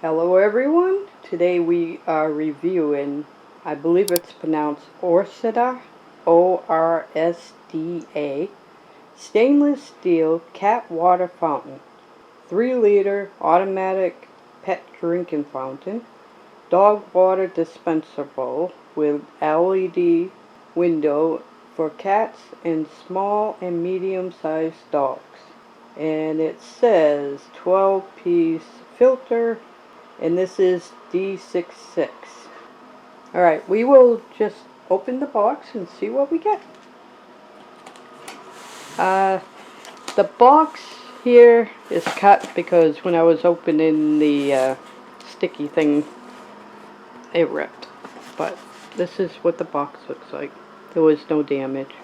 Hello everyone, today we are reviewing, I believe it's pronounced ORSDA, O-R-S-D-A, stainless steel cat water fountain, 3-liter automatic pet drinking fountain, dog water dispenser bowl with LED window for cats and small and medium sized dogs. And it says 12-piece filter, and this is D66. Alright, we will just open the box and see what we get. The box here is cut because when I was opening the sticky thing, it ripped. But this is what the box looks like. There was no damage.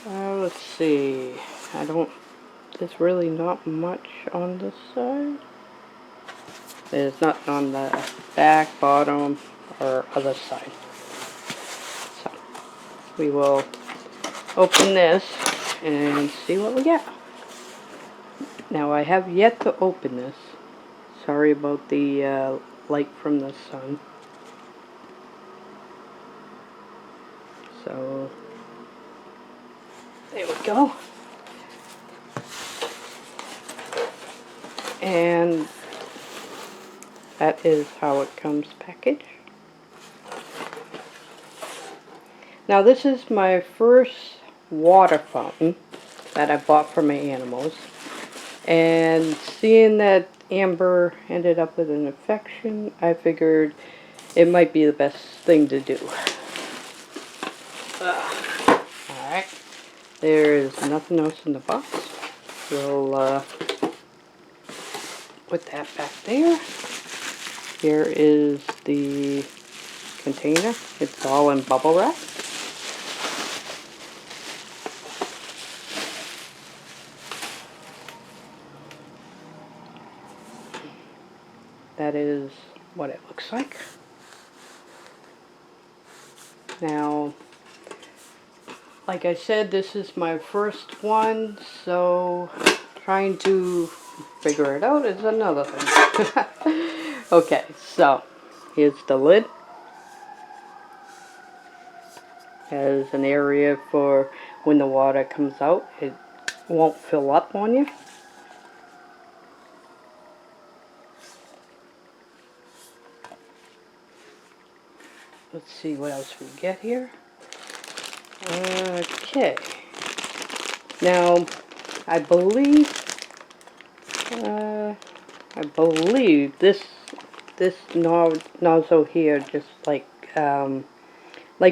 Let's see. There's really not much on this side. There's nothing on the back, bottom, or other side. So, we will open this and see what we get. Now, I have yet to open this. Sorry about the light from the sun. So, there we go. And that is how it comes packaged. Now this is my first water fountain that I bought for my animals. And seeing that Amber ended up with an infection, I figured it might be the best thing to do. Alright, there's nothing else in the box. We'll put that back there. Here is the container. It's all in bubble wrap. That is what it looks like. Now, like I said, this is my first one, so trying to figure it out is another thing. Okay, so here's the lid. Has an area for when the water comes out, it won't fill up on you. Let's see what else we get here. Okay. Now, I believe this nozzle here, just like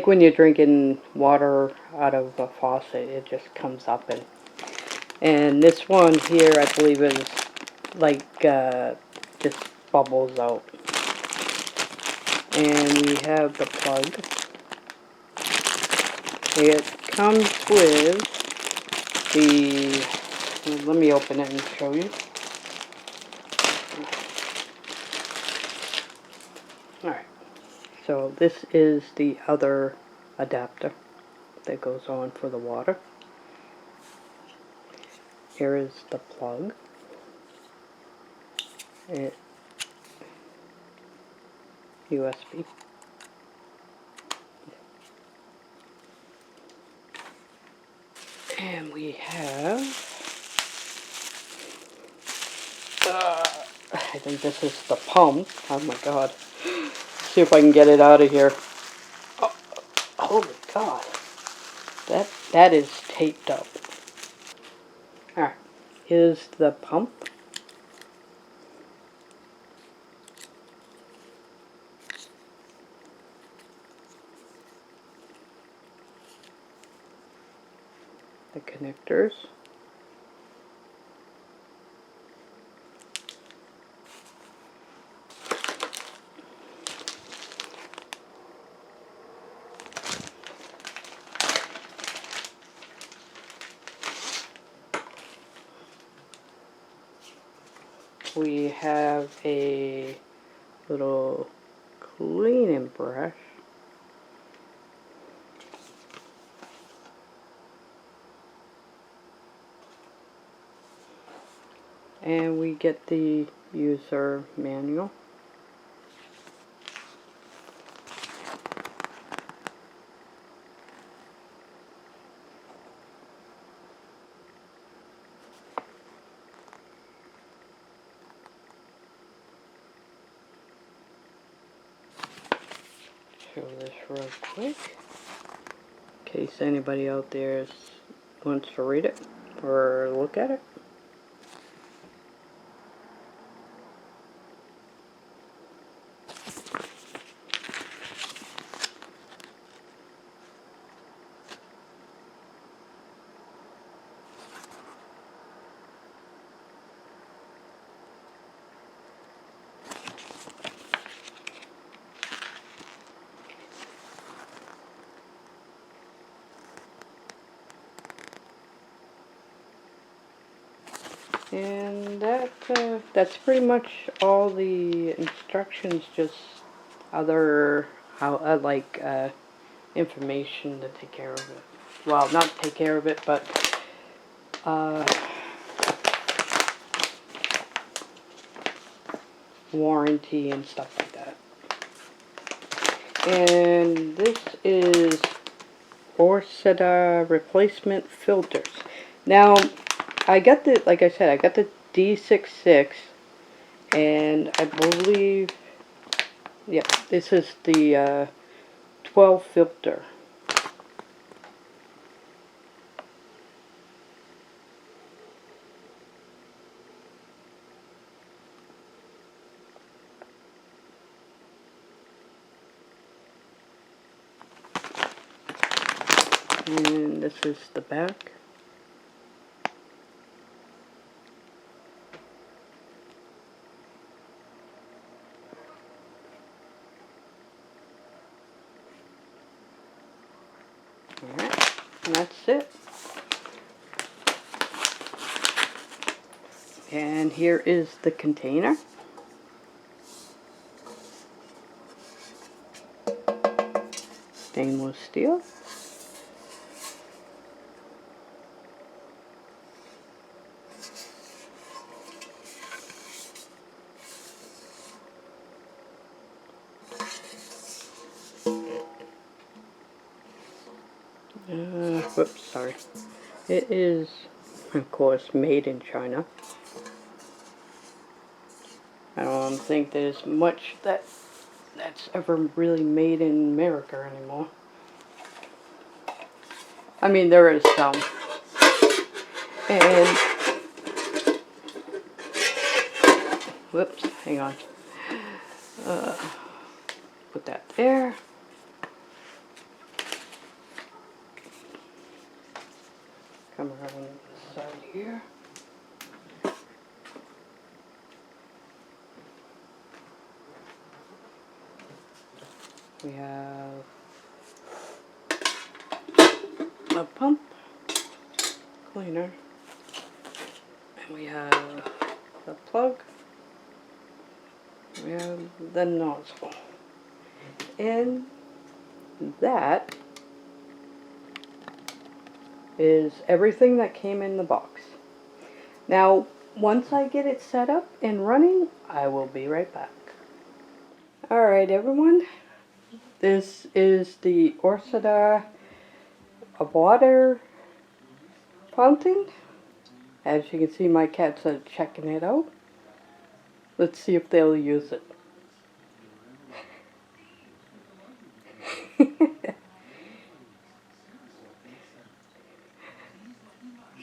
when you're drinking water out of a faucet, it just comes up, and this one here, I believe, is like just bubbles out. And we have the plug. It comes with the, let me open it and show you. Alright, so this is the other adapter that goes on for the water. Here is the plug. USB. And we have, I think this is the pump. Oh my god. Let's see if I can get it out of here. Oh, holy god. That is taped up. Alright, here's the pump. The connectors. We have a little cleaning brush. And we get the user manual. Show this real quick in case anybody out there wants to read it or look at it. And that's pretty much all the instructions, just other information to take care of it. Well, not to take care of it, but warranty and stuff like that. And this is ORSDA replacement filters. Now, I got the, like I said, I got the D66, and I believe, yeah, this is the 12 filter. And this is the back. Alright, and that's it. And here is the container. Stainless steel. Whoops, sorry. It is, of course, made in China. I don't think there's much that's ever really made in America anymore. I mean, there is some. And, whoops, hang on. Put that there. Come around this side here. We have a pump, cleaner, and we have the plug, we have the nozzle, and that is everything that came in the box. Now, once I get it set up and running, I will be right back. Alright everyone, this is the ORSDA water fountain. As you can see, my cats are checking it out. Let's see if they'll use it.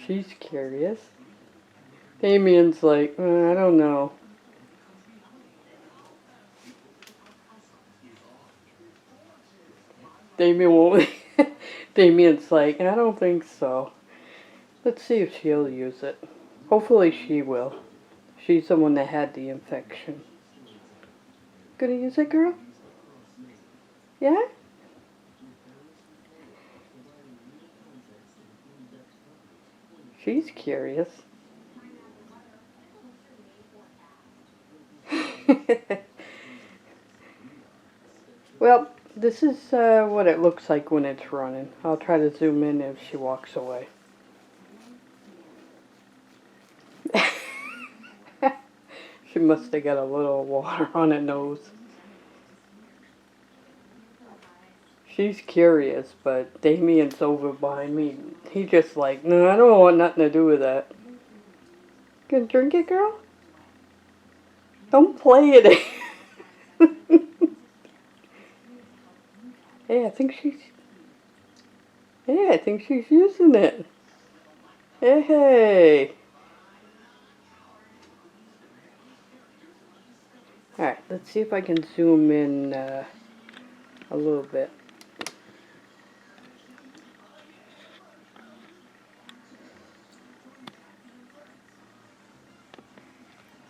She's curious. Damian's like, I don't know. Damian won't. Damian's like, I don't think so. Let's see if she'll use it. Hopefully she will. She's the one that had the infection. Gonna use it, girl? Yeah? She's curious. Well, this is what it looks like when it's running. I'll try to zoom in if she walks away. She must have got a little water on her nose. She's curious, but Damian's over behind me. He just like, no, I don't want nothing to do with that. Gonna drink it, girl? Don't play it. Hey, I think she's using it. Hey. Alright, let's see if I can zoom in a little bit.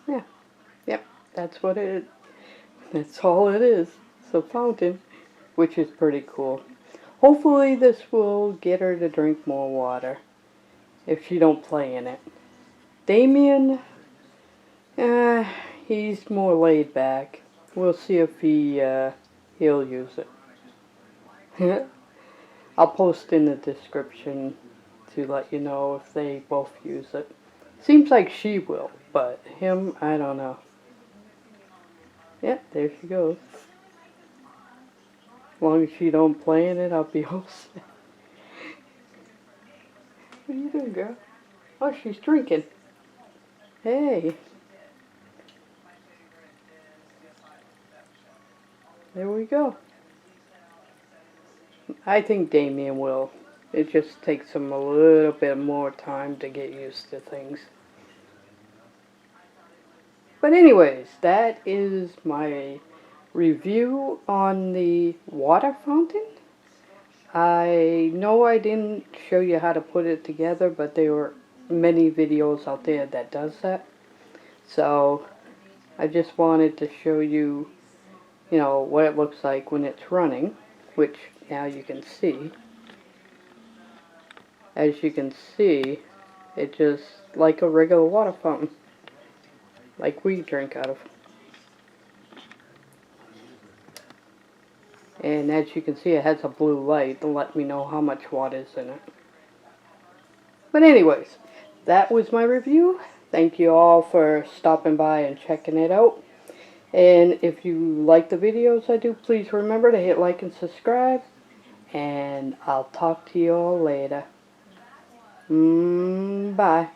Yeah, yep, that's what it is. That's all it is. It's a fountain, which is pretty cool. Hopefully this will get her to drink more water if she don't play in it. Damian, he's more laid back. We'll see if he'll use it. I'll post in the description to let you know if they both use it. Seems like she will, but him, I don't know. Yeah, there she goes. As long as she don't play in it, I'll be all set. What are you doing, girl? Oh, she's drinking. Hey. There we go. I think Damian will. It just takes him a little bit more time to get used to things. But anyways, that is my review on the water fountain. I know I didn't show you how to put it together, but there were many videos out there that does that. So I just wanted to show you, what it looks like when it's running, which now you can see. As you can see, it's just like a regular water fountain, like we drink out of. And as you can see, it has a blue light to let me know how much water is in it. But anyways, that was my review. Thank you all for stopping by and checking it out. And if you like the videos I do, please remember to hit like and subscribe. And I'll talk to you all later. Bye.